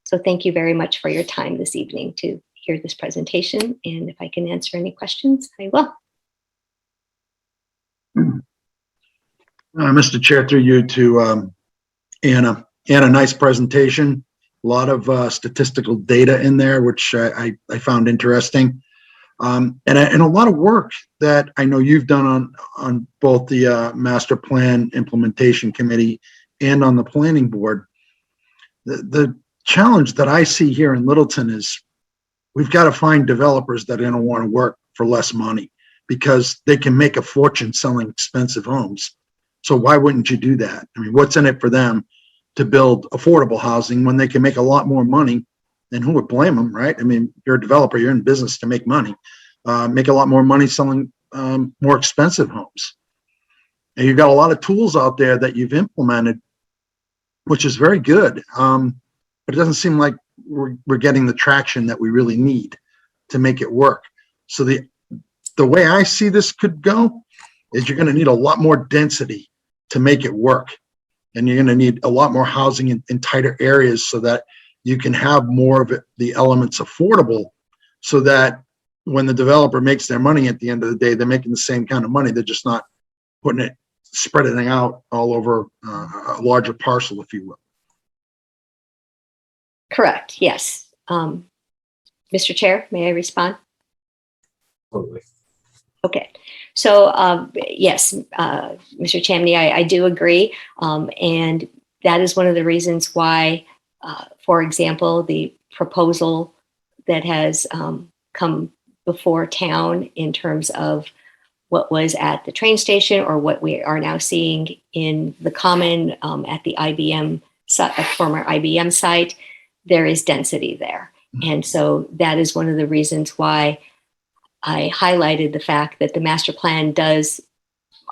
So thank you very much for your time this evening to hear this presentation. And if I can answer any questions, I will. Mr. Chair, through you to Anna. Anna, nice presentation. A lot of statistical data in there, which I found interesting. And a lot of work that I know you've done on both the Master Plan Implementation Committee and on the Planning Board. The challenge that I see here in Littleton is we've got to find developers that are going to want to work for less money because they can make a fortune selling expensive homes. So why wouldn't you do that? I mean, what's in it for them to build affordable housing when they can make a lot more money? And who would blame them, right? I mean, you're a developer, you're in business to make money. Make a lot more money selling more expensive homes. And you've got a lot of tools out there that you've implemented, which is very good. But it doesn't seem like we're getting the traction that we really need to make it work. So the way I see this could go is you're going to need a lot more density to make it work. And you're going to need a lot more housing in tighter areas so that you can have more of it, the elements affordable, so that when the developer makes their money at the end of the day, they're making the same kind of money. They're just not spreading it out all over a larger parcel, if you will. Correct, yes. Mr. Chair, may I respond? Absolutely. Okay, so yes, Mr. Chamney, I do agree. And that is one of the reasons why, for example, the proposal that has come before town in terms of what was at the train station or what we are now seeing in the common at the IBM, former IBM site, there is density there. And so that is one of the reasons why I highlighted the fact that the master plan does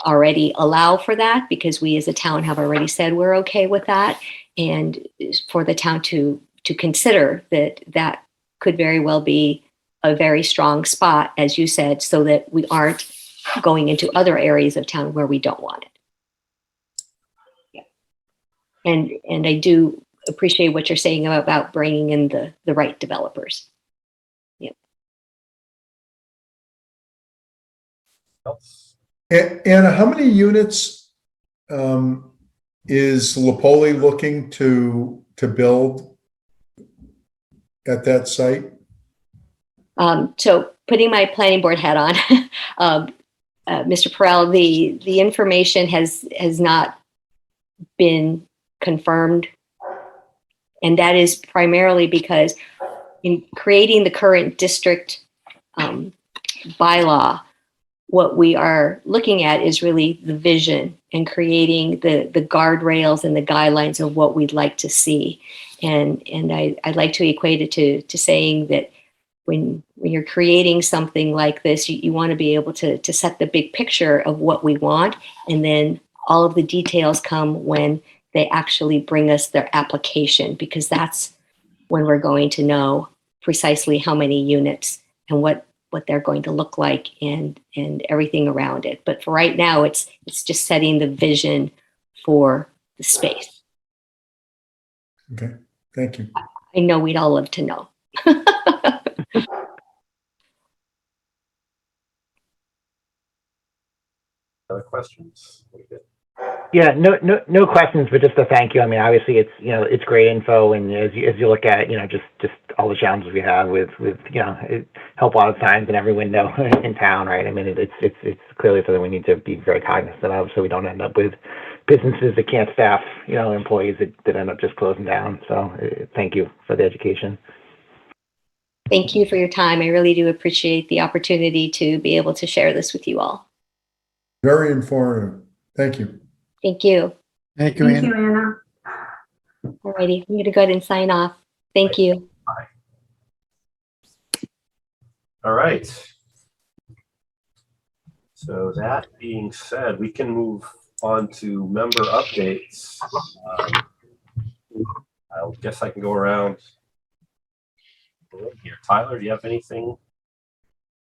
already allow for that, because we as a town have already said we're okay with that. And for the town to consider that could very well be a very strong spot, as you said, so that we aren't going into other areas of town where we don't want it. Yeah. And I do appreciate what you're saying about bringing in the right developers. Yeah. Else? Anna, how many units is Lapoli looking to build at that site? So putting my planning board hat on, Mr. Perrell, the information has not been confirmed. And that is primarily because in creating the current district bylaw, what we are looking at is really the vision and creating the guardrails and the guidelines of what we'd like to see. And I'd like to equate it to saying that when you're creating something like this, you want to be able to set the big picture of what we want, and then all of the details come when they actually bring us their application, because that's when we're going to know precisely how many units and what they're going to look like and everything around it. But for right now, it's just setting the vision for the space. Okay, thank you. I know we'd all love to know. Other questions? Yeah, no questions, but just a thank you. I mean, obviously it's, it's great info, and as you look at, just all the challenges we have with, it help a lot of times in every window in town, right? I mean, it's clearly something we need to be very cognizant of, so we don't end up with businesses that can't staff, employees that end up just closing down. So thank you for the education. Thank you for your time. I really do appreciate the opportunity to be able to share this with you all. Very informative. Thank you. Thank you. Thank you, Thank Anna. you, Anna. All righty, I'm going to go ahead and sign off. Thank you. All right. So that being said, we can move on to member updates. I guess I can go around here. Tyler, do you have anything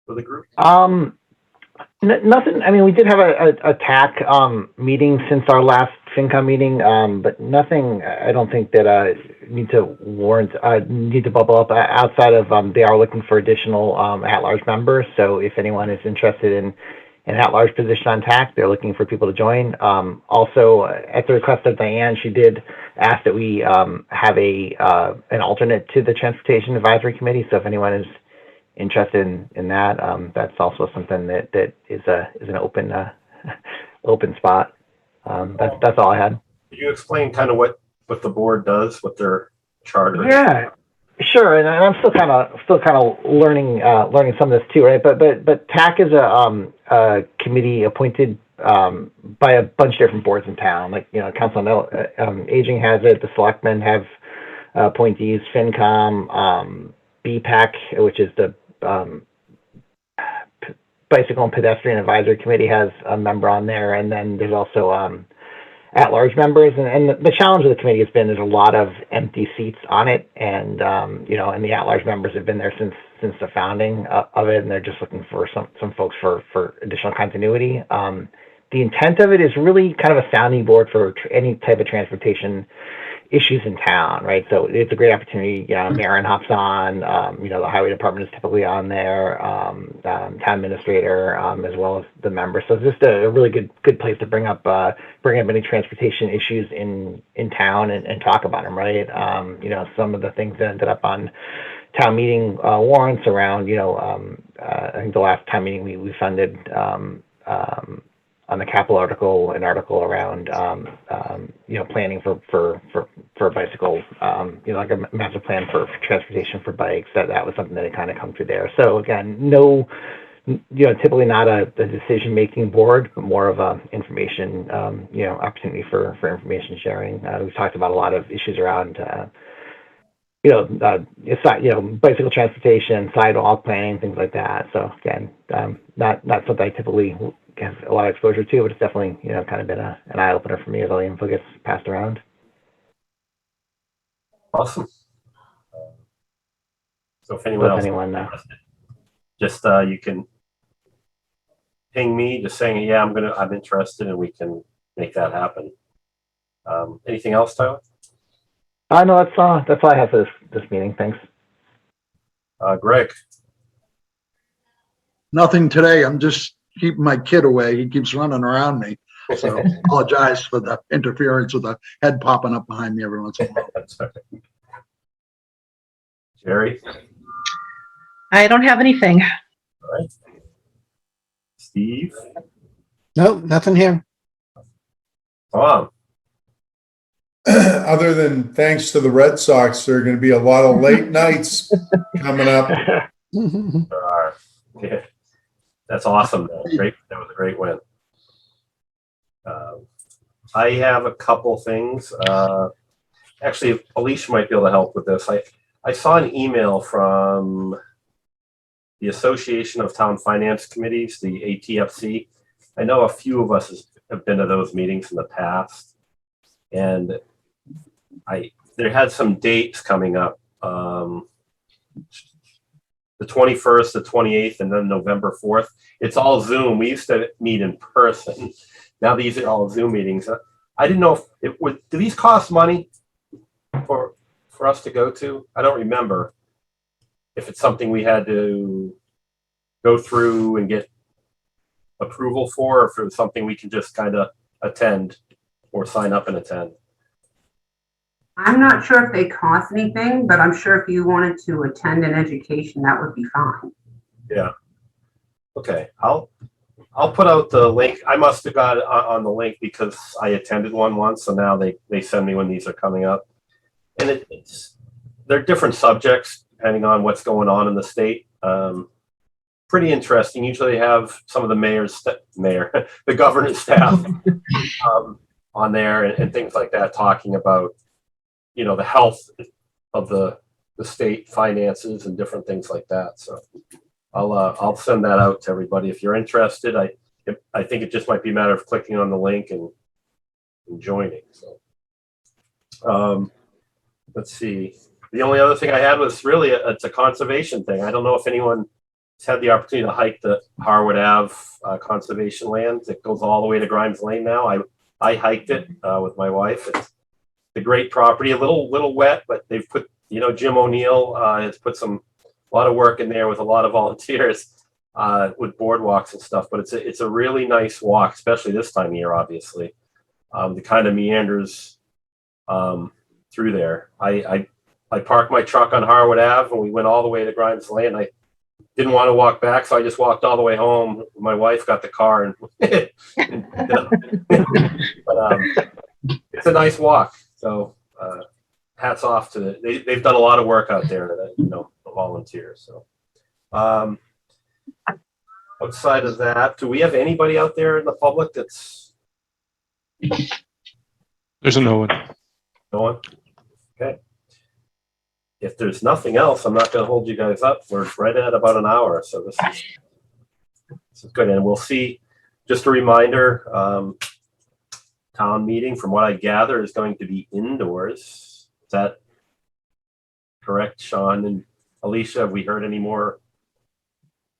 for the group? Nothing. I mean, we did have a TAC meeting since our last Fincom meeting, but nothing. I don't think that need to bubble up outside of they are looking for additional at-large members. So if anyone is interested in an at-large position on TAC, they're looking for people to join. Also, at the request of Diane, she did ask that we have an alternate to the Transportation Advisory Committee. So if anyone is interested in that, that's also something that is an open spot. That's all I had. Could you explain kind of what the board does, what their charter is? Yeah, sure. And I'm still kind of learning some of this too, right? But TAC is a committee appointed by a bunch of different boards in town. Like, Council on Aging has it. The selectmen have appointees. Fincom, BPAC, which is the Bicycle and Pedestrian Advisory Committee, has a member on there, and then there's also at-large members. And the challenge of the committee has been there's a lot of empty seats on it, and and the at-large members have been there since the founding of it, and they're just looking for some folks for additional continuity. The intent of it is really kind of a sounding board for any type of transportation issues in town, right? So it's a great opportunity. Marin hops on. The highway department is typically on there. Town administrator, as well as the members. So it's just a really good place to bring up any transportation issues in town and talk about them, right? Some of the things that ended up on town meeting warrants around. I think the last town meeting we funded. On the capital article, an article around, planning for bicycle, like a master plan for transportation for bikes. That was something that had kind of come through there. So again, typically not a decision-making board, but more of a information, opportunity for information sharing. We've talked about a lot of issues around, bicycle transportation, sidewalk planning, things like that. So again, not something I typically have a lot of exposure to, but it's definitely, kind of been an eye opener for me as all the info gets passed around. Awesome. So if anyone else, just you can ping me, just saying, yeah, I'm interested, and we can make that happen. Anything else, Tyler? No, that's all I have for this meeting. Thanks. Greg. Nothing today. I'm just keeping my kid away. He keeps running around me. So apologize for the interference with the head popping up behind me every once in a while. That's okay. Jerry. I don't have anything. All right. Steve. Nope, nothing here. Tom. Other than thanks to the Red Sox, there are going to be a lot of late nights coming up. There are. Yeah. That's awesome. Great. That was a great win. I have a couple things. Actually, Alicia might be able to help with this. I saw an email from the Association of Town Finance Committees, the ATFC. I know a few of us have been to those meetings in the past, and there had some dates coming up, the 21st, the 28th, and then November 4th. It's all Zoom. We used to meet in person. Now these are all Zoom meetings. I didn't know if it would. Do these cost money for us to go to? I don't remember if it's something we had to go through and get approval for, or if it was something we can just kind of attend or sign up and attend. I'm not sure if they cost anything, but I'm sure if you wanted to attend an education, that would be fine. Yeah. Okay. I'll put out the link. I must have got it on the link because I attended one once. So now they send me when these are coming up, and they're different subjects depending on what's going on in the state. Pretty interesting. Usually they have some of the the governor's staff on there and things like that, talking about, you know, the health of the state finances and different things like that. So I'll send that out to everybody if you're interested. I think it just might be a matter of clicking on the link and joining. So let's see. The only other thing I had was really it's a conservation thing. I don't know if anyone has had the opportunity to hike the Harwood Ave conservation land. It goes all the way to Grimes Lane now. I hiked it with my wife. It's a great property, a little wet, but they've put, you know, Jim O'Neill has put a lot of work in there with a lot of volunteers with boardwalks and stuff. But it's a really nice walk, especially this time of year, obviously. The kind of meanders through there. I parked my truck on Harwood Ave and we went all the way to Grimes Lane. I didn't want to walk back, so I just walked all the way home. My wife got the car and but it's a nice walk. So hats off to they've done a lot of work out there, you know, the volunteers. So outside of that, do we have anybody out there in the public that's There's no one. going? Okay. If there's nothing else, I'm not going to hold you guys up. We're right at about an hour, so this is good. And we'll see. Just a reminder, town meeting, from what I gather, is going to be indoors. Is that correct, Sean and Alicia? Have we heard any more?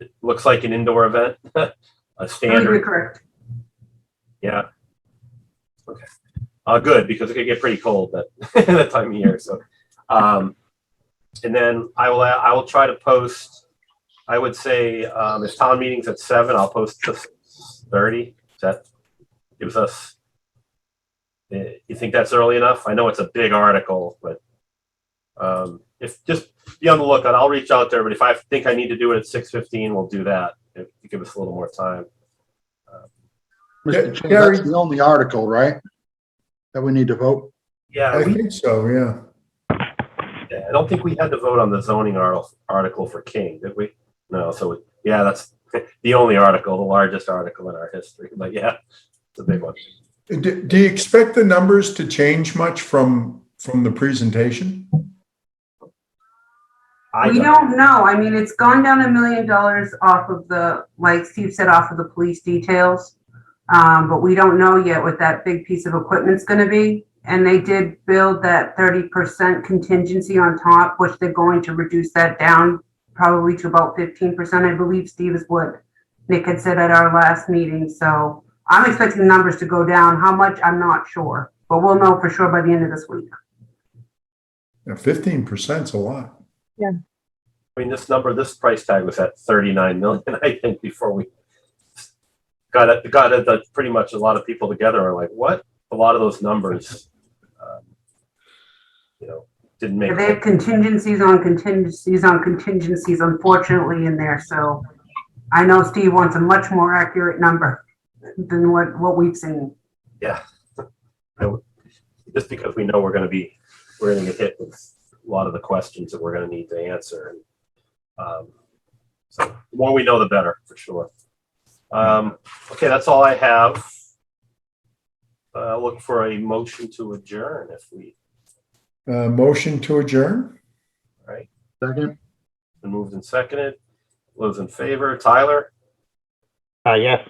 It looks like an indoor event, a standard. You're correct. Yeah. Okay. Good, because it could get pretty cold that time of year. So, and then I will try to post. I would say if town meeting's at 7, I'll post to 6:30. That gives us. You think that's early enough? I know it's a big article, but if just be on the lookout. I'll reach out there. But if I think I need to do it at 6:15, we'll do that. If you give us a little more time. Mr. Chair, that's the only article, right? That we need to vote? Yeah, I think so, yeah. I don't think we had to vote on the zoning article for King, did we? No, so yeah, that's the only article, the largest article in our history. But yeah, it's a big one. Do you expect the numbers to change much from the presentation? We don't know. I mean, it's gone down $1 million off of the, like Steve said, off of the police details. But we don't know yet what that big piece of equipment's going to be. And they did build that 30% contingency on top, which they're going to reduce that down probably to about 15%. I believe, Steve, is what Nick had said at our last meeting. So I'm expecting the numbers to go down. How much, I'm not sure. But we'll know for sure by the end of this week. Yeah, 15% is a lot. Yeah. I mean, this price tag was at 39 million, I think, before we got it. Pretty much a lot of people together are like, what? A lot of those numbers, didn't make. They have contingencies on contingencies on contingencies, unfortunately, in there. So I know Steve wants a much more accurate number than what we've seen. Yeah. Just because we know we're going to get hit with a lot of the questions that we're going to need to answer. So the more we know, the better, for sure. Okay, that's all I have. Look for a motion to adjourn if we. Motion to adjourn? All right. Second. Been moved and seconded. Those in favor, Tyler, Yes.